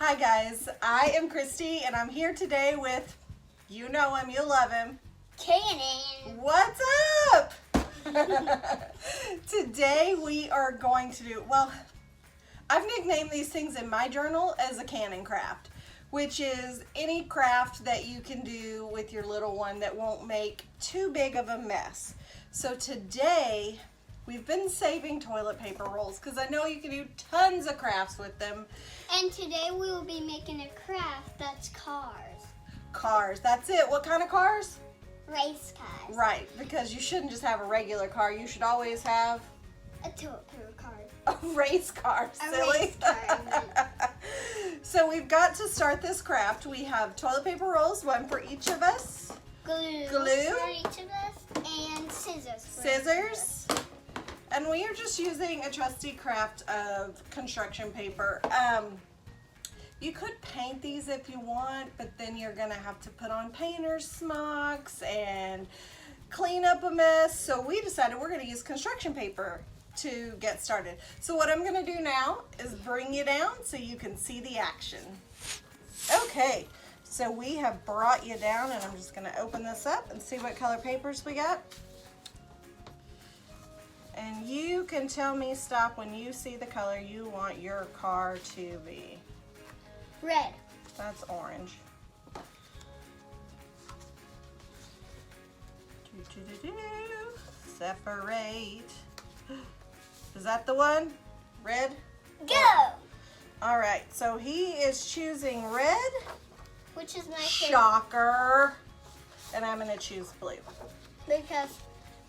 Hi guys, I am Christy and I'm here today with, you know him, you love him, Cannon. What's up? Today we are going to do, well, I've nicknamed these things in my journal as a Cannon craft, which is any craft that you can do with your little one that won't make too big of a mess. So today we've been saving toilet paper rolls because I know you can do tons of crafts with them. And today we will be making a craft that's cars. Cars, that's it. What kind of cars? Race cars. Right, because you shouldn't just have a regular car. You should always have a toilet paper car. A race car, silly. Race car. So we've got to start this craft. We have toilet paper rolls, one for each of us. Glue Glue. for each of us. And scissors. Scissors. And we are just using a trusty craft of construction paper. You could paint these if you want, but then you're gonna have to put on painter's smocks and clean up a mess. So we decided we're gonna use construction paper to get started. So what I'm gonna do now is bring you down so you can see the action. Okay, so we have brought you down and I'm just gonna open this up and see what color papers we got. And you can tell me stop when you see the color you want your car to be. Red. That's orange. Separate. Is that the one? Red? Go! Alright, so he is choosing red. Which is my favorite. Shocker. And I'm going to choose blue. Because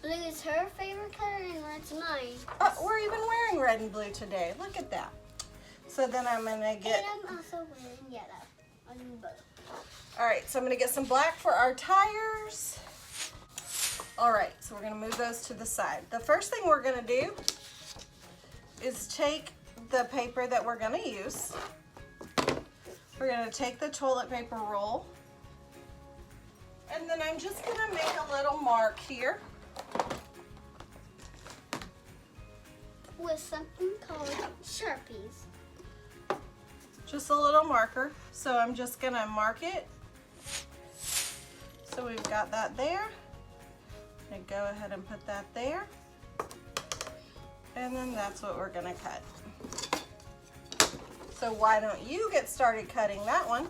blue is her favorite color and red's mine. Oh, we're even wearing red and blue today. Look at that. So then I'm going to get... And I'm also wearing yellow on both. Alright, so I'm going to get some black for our tires. Alright, so we're going to move those to the side. The first thing we're going to do is take the paper that we're going to use. We're going to take the toilet paper roll. And then I'm just going to make a little mark here. With something called Sharpies. Just a little marker. So I'm just going to mark it. So we've got that there. And go ahead and put that there. And then that's what we're going to cut. So why don't you get started cutting that one?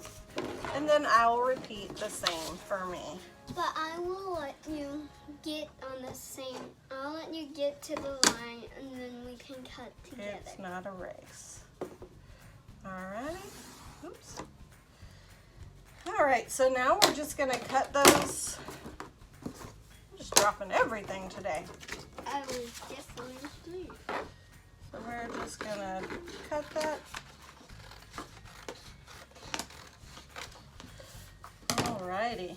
And then I will repeat the same for me. But I will let you get on the same, I'll let you get to the line and then we can cut together. It's not a race. Alrighty. Oops. Alright, so now we're just going to cut those. I'm just dropping everything today. I was just going to leave. So we're just going to cut that. Alrighty.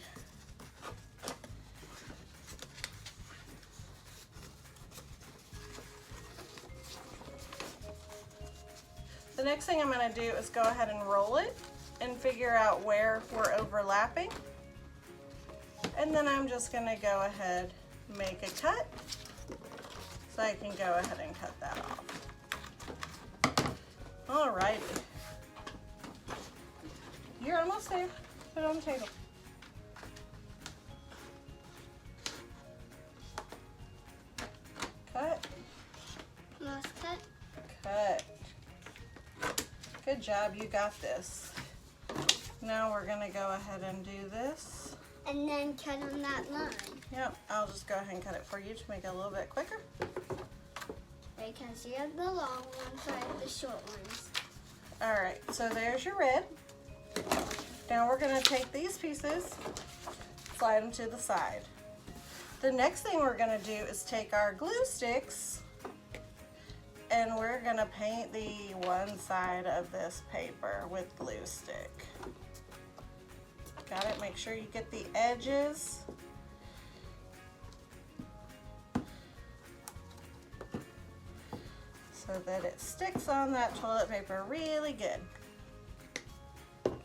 The next thing I'm going to do is go ahead and roll it and figure out where we're overlapping. And then I'm just going to go ahead and make a cut so I can go ahead and cut that off. Alrighty. You're almost there. Put it on the table. Cut. Last cut. Cut. Good job, you got this. Now we're gonna go ahead and do this. And then cut on that line. Yep, I'll just go ahead and cut it for you to make it a little bit quicker. Because you have the long ones, I have the short ones. Alright, so there's your red. Now we're gonna take these pieces, slide them to the side. The next thing we're gonna do is take our glue sticks and we're gonna paint the one side of this paper with glue stick. Got it? Make sure you get the edges. So that it sticks on that toilet paper really good. And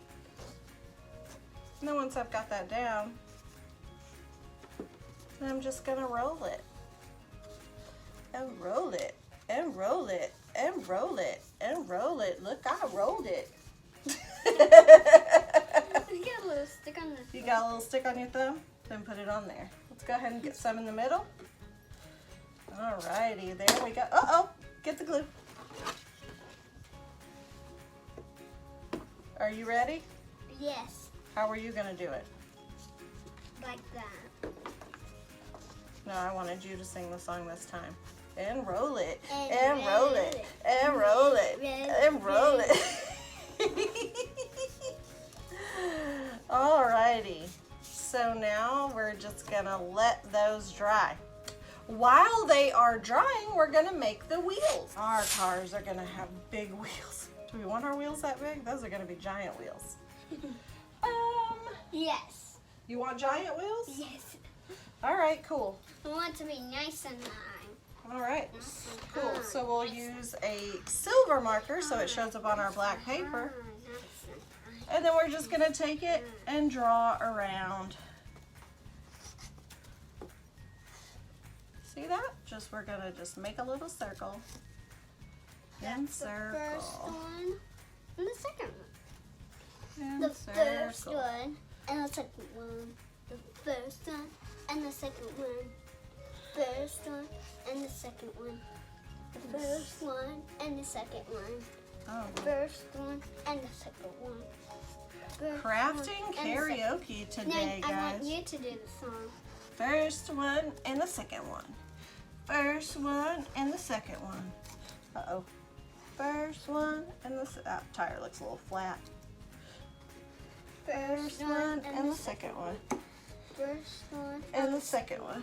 then once I've got that down, I'm just gonna roll it. And roll it. And roll it. And roll it. And roll it. Look, I rolled it. You got a little stick on this. You got a little stick on your thumb? Then put it on there. Let's go ahead and get some in the middle. Alrighty, there we go. Uh-oh, get the glue. Are you ready? Yes, How are you gonna do it? like that. No, I wanted you to sing the song this time. And roll it, And and roll it, and roll it, and roll it. Alrighty, so now we're just gonna let those dry. While they are drying, we're gonna make the wheels. Our cars are gonna have big wheels. Do we want our wheels that big? Those are gonna be giant wheels. Yes. You want giant wheels? Yes. Alright, cool. I want it to be nice and high. Alright, Nice and cool. high. So we'll use a silver marker so it shows up on our black paper. Nice and high. And then we're just gonna take it and draw around. See that? We're gonna just make a little circle. And That's the first circle. one and the second one. And The first circle. one and the second one. The first one and the second one. First one and the second one. The first one and the second one. Oh. First one and the second one. First Crafting one and the second- karaoke today, No, I want guys. you to do the song. First one and the second one. First one and the second one. Uh-oh. First one and the tire looks a little flat. First one and the second one. First one And the second one.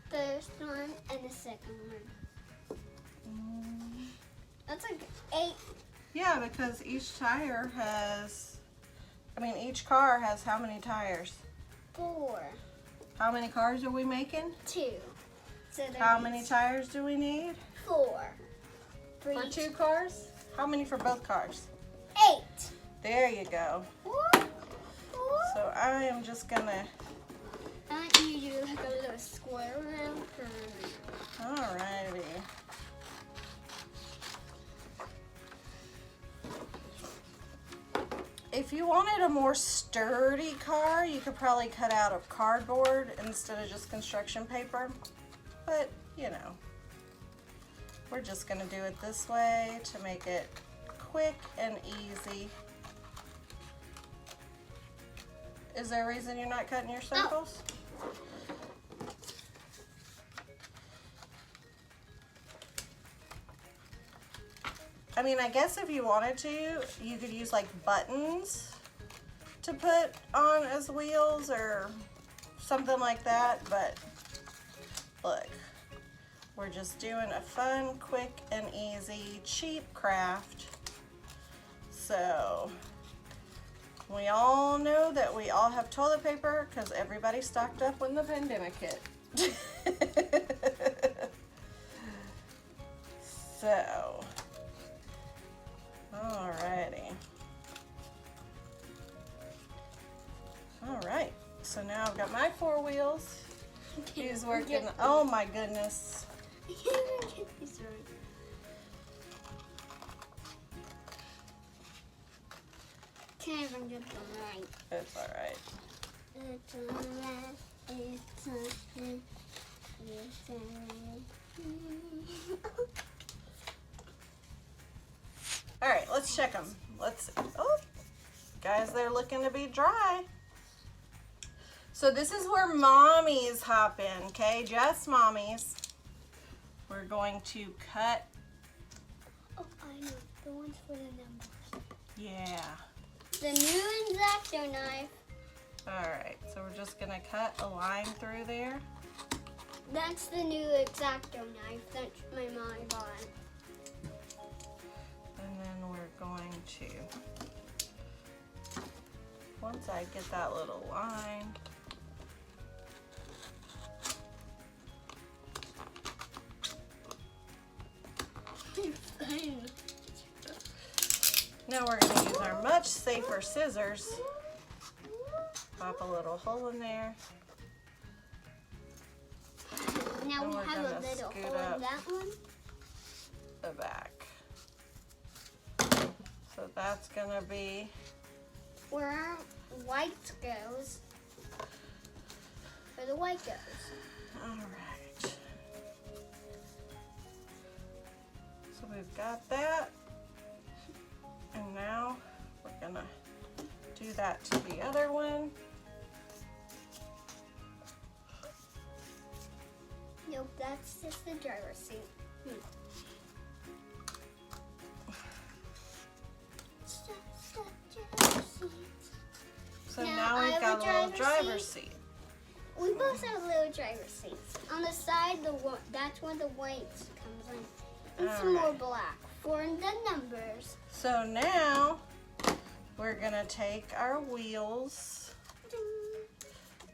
First one and the second one. That's like 8. Yeah, because each tire has, each car has how many tires? 4. How many cars are we making? 2. So How many tires do we need? 4. For For each. 2 cars? How many for both cars? 8. There you go. So I am just gonna, I want you to do like a little square around for me. alrighty. If you wanted a more sturdy car, you could probably cut out of cardboard instead of just construction paper. But, you know, we're just gonna do it this way to make it quick and easy. Is there a reason you're not cutting your circles? I guess if you wanted to, you could use like buttons to put on as wheels or something like that, but look, we're just doing a fun, quick, and easy, cheap craft. So, we all know that we all have toilet paper because everybody stocked up when the pandemic hit. So, alrighty. Alright, so now I've got my 4 wheels. He's working, oh my goodness. I can't even get these right. Can't even get them right. It's alright. It's alright. It's okay. It's alright. Alright, let's check them. Oh, guys, they're looking to be dry. So this is where mommies hop in, okay? Just mommies. We're going to cut, Oh, I know. The ones for the numbers. yeah. The new X-Acto knife. Alright, so we're just gonna cut a line through there. That's the new X-Acto knife that my mom bought. And then we're going to, once I get that little line, now we're going to use our much safer scissors. Pop a little hole in there. Now And we we're have a gonna little scoot hole up in that one. the back. So So that's gonna be where our white goes. Where the white goes. all right. So we've got that, and now we're gonna do that to the other one. Nope, that's just the driver's seat. So Now now I we've have got a a little driver's driver's seat. We both have little driver's seats. On the side, that's where the white comes in. And some more Alright. black for the numbers. So now we're gonna take our wheels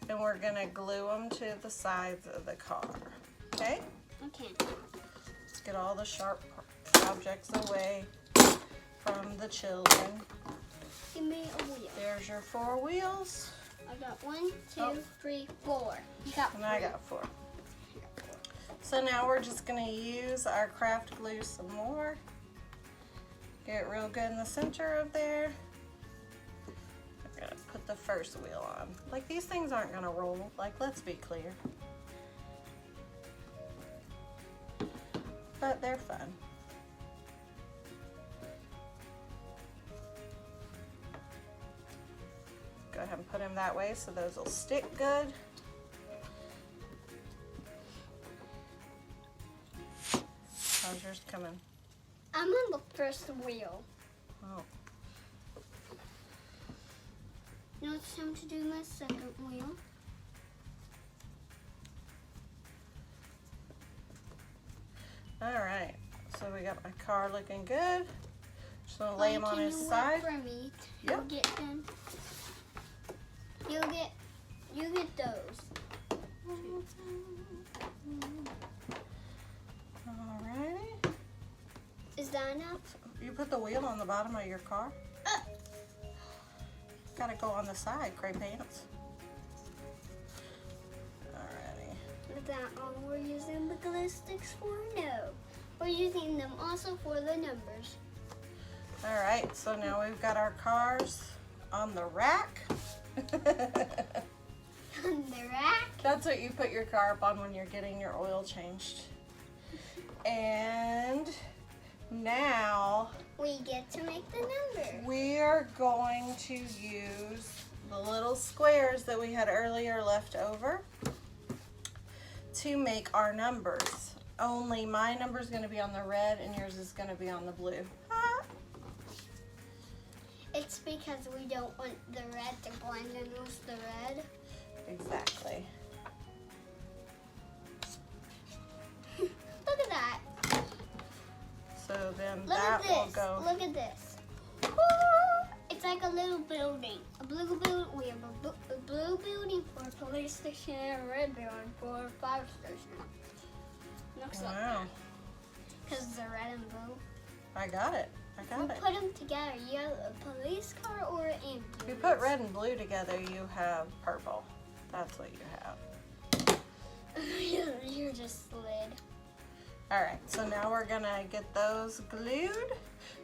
and we're gonna glue them to the sides of the car. Okay? Okay. Let's get all the sharp objects away from the children. Give me a wheel. There's your 4 wheels. I got 1, 2, Oh. 3, 4. You got And I got 4. So now we're just gonna use our craft glue some more. Get it real good in the center of there. We're gonna put the first wheel on. Like, these things aren't gonna roll. Like, let's be clear. But they're fun. Go ahead and put them that way so those will stick good. How's yours coming? I'm on the first wheel. Oh. Now it's time to do my second wheel. All right. So we got my car looking good. Just gonna lay him on his Can you side. wait for me to Yep. get done? You get those. Alrighty. Is that enough? You put the wheel on the bottom of your car? Gotta go on the side, Cray Pants. Alrighty. Is that all we're using the glue sticks for? No. We're using them also for the numbers. Alright, so now we've got our cars on the rack. On the rack. That's what you put your car up on when you're getting your oil changed. And now We get to make the number. we are going to use the little squares that we had earlier left over to make our numbers. Only my number is going to be on the red and yours is going to be on the blue. It's because we don't want the red to blend in with the red. Exactly. Look at that. So then Look that at will this. go. Look at this. It's like a little building. A blue building. We have a blue building for a police station and a red building for a fire station. Looks like Wow. that. Because the red and blue. I got it. I We got it. put them together. You have a police car or an ambulance. If you put red and blue together, you have purple. That's what you have. You're just slid. All right, so now we're gonna get those glued.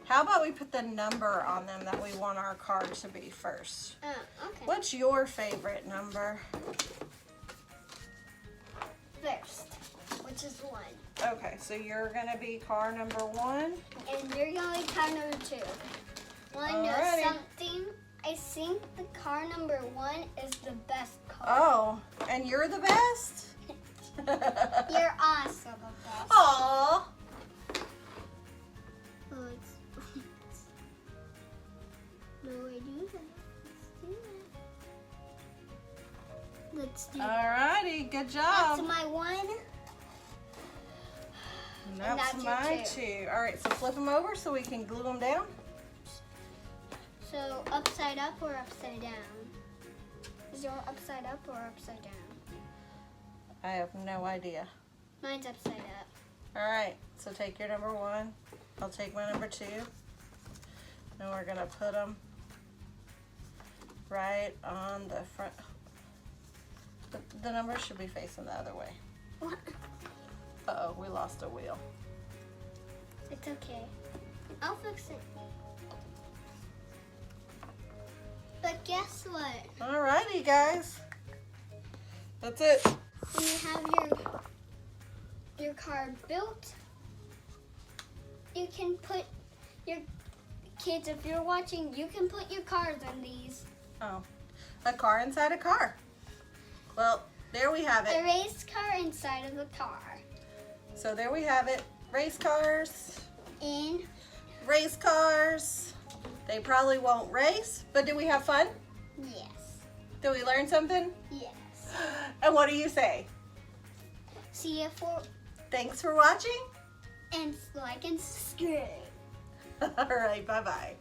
How about we put the number on them that we want our car to be first? Okay. What's your favorite number? First, which is 1. Okay, so you're gonna be car number 1. And you're going to be car number 2. Want to know Alrighty. something? I think the car number 1 is the best car. Oh, and you're the best? You're also the best. Aww. Oh, no, I do that. Let's do that. Alrighty, good That's job. my 1. And that's that's your my two. 2. All right, so flip them over so we can glue them down. So upside up or upside down? Is yours upside up or upside down? I have no idea. Mine's upside up. All right, so take your number 1. I'll take my number 2. And we're gonna put them right on the front. The numbers should be facing the other way. What? Uh-oh, we lost a wheel. It's okay. I'll fix it. But guess what? Alrighty, guys. That's it. When you have your car built, you can put your kids, if you're watching, you can put your cars in these. Oh, a car inside a car. Well, there we have A it. race car inside of a car. So there we have it. Race cars. In Race cars. They probably won't race, but did we have fun? yes. Did we learn something? Yes. And what do you say? See you for Thanks for watching. and like and subscribe. All right, bye-bye.